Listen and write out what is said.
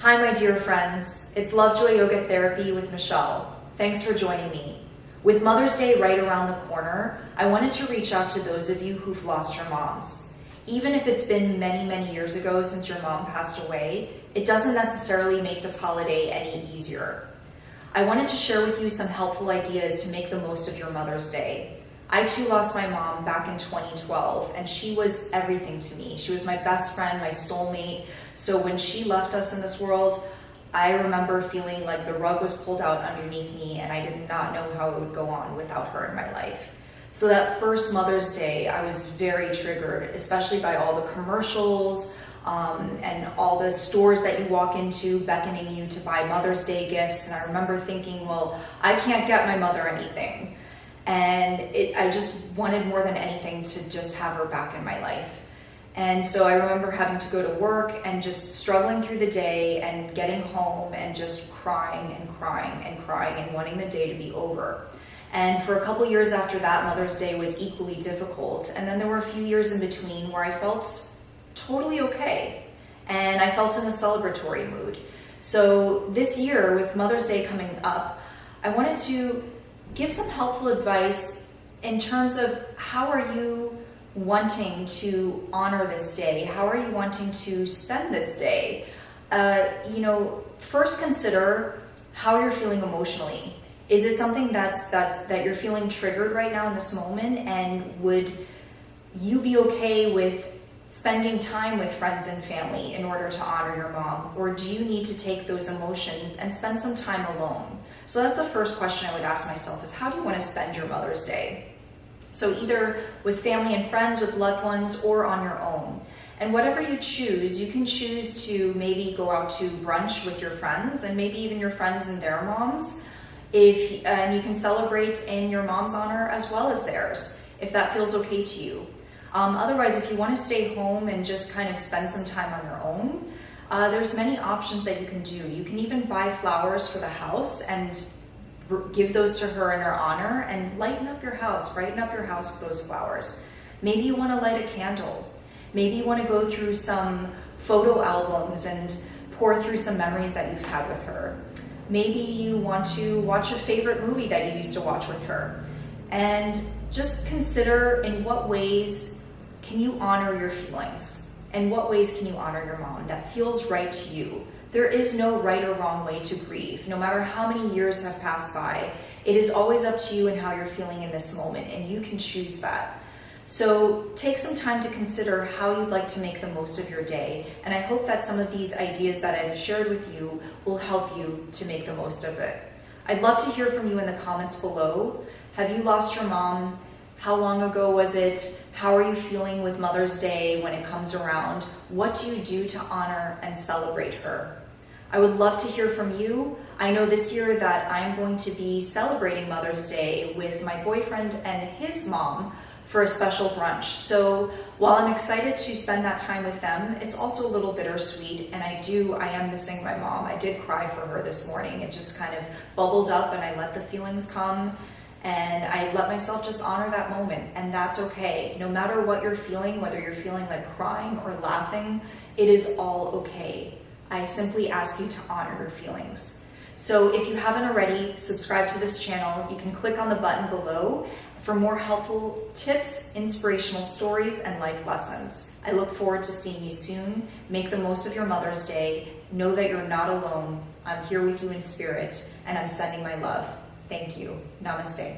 Hi, my dear friends. It's Lovejoy Yoga Therapy with Michelle. Thanks for joining me. With Mother's Day right around the corner, I wanted to reach out to those of you who've lost your moms. Even if it's been many, many years ago since your mom passed away, it doesn't necessarily make this holiday any easier. I wanted to share with you some helpful ideas to make the most of your Mother's Day. I too lost my mom back in 2012, and she was everything to me. She was my best friend, my soulmate. So when she left us in this world, I remember feeling like the rug was pulled out underneath me, and I did not know how it would go on without her in my life. So that first Mother's Day, I was very triggered, especially by all the commercials and all the stores that you walk into beckoning you to buy Mother's Day gifts. And I remember thinking, well, I can't get my mother anything. And I just wanted more than anything to just have her back in my life. And so I remember having to go to work and just struggling through the day and getting home and just crying and crying and crying and wanting the day to be over. And for a couple years after that, Mother's Day was equally difficult. And then there were a few years in between where I felt totally okay. And I felt in a celebratory mood. So this year, with Mother's Day coming up, I wanted to give some helpful advice in terms of how are you wanting to honor this day? How are you wanting to spend this day? First consider how you're feeling emotionally. Is it something that you're feeling triggered right now in this moment? And would you be okay with spending time with friends and family in order to honor your mom? Or do you need to take those emotions and spend some time alone? So that's the first question I would ask myself is, how do you want to spend your Mother's Day? So either with family and friends, with loved ones, or on your own. And whatever you choose, you can choose to maybe go out to brunch with your friends and maybe even your friends and their moms. And you can celebrate in your mom's honor as well as theirs, if that feels okay to you. Otherwise, if you want to stay home and just kind of spend some time on your own, there's many options that you can do. You can even buy flowers for the house and give those to her in her honor and lighten up your house, brighten up your house with those flowers. Maybe you want to light a candle. Maybe you want to go through some photo albums and pour through some memories that you've had with her. Maybe you want to watch a favorite movie that you used to watch with her. And just consider in what ways can you honor your feelings? And what ways can you honor your mom that feels right to you? There is no right or wrong way to grieve. No matter how many years have passed by, it is always up to you and how you're feeling in this moment, and you can choose that. So take some time to consider how you'd like to make the most of your day, and I hope that some of these ideas that I've shared with you will help you to make the most of it. I'd love to hear from you in the comments below. Have you lost your mom? How long ago was it? How are you feeling with Mother's Day when it comes around? What do you do to honor and celebrate her? I would love to hear from you. I know this year that I'm going to be celebrating Mother's Day with my boyfriend and his mom for a special brunch. So while I'm excited to spend that time with them, it's also a little bittersweet, and I am missing my mom. I did cry for her this morning. It just kind of bubbled up and I let the feelings come. And I let myself just honor that moment, and that's okay. No matter what you're feeling, whether you're feeling like crying or laughing, it is all okay. I simply ask you to honor your feelings. So if you haven't already, subscribe to this channel. You can click on the button below for more helpful tips, inspirational stories, and life lessons. I look forward to seeing you soon. Make the most of your Mother's Day. Know that you're not alone. I'm here with you in spirit, and I'm sending my love. Thank you. Namaste.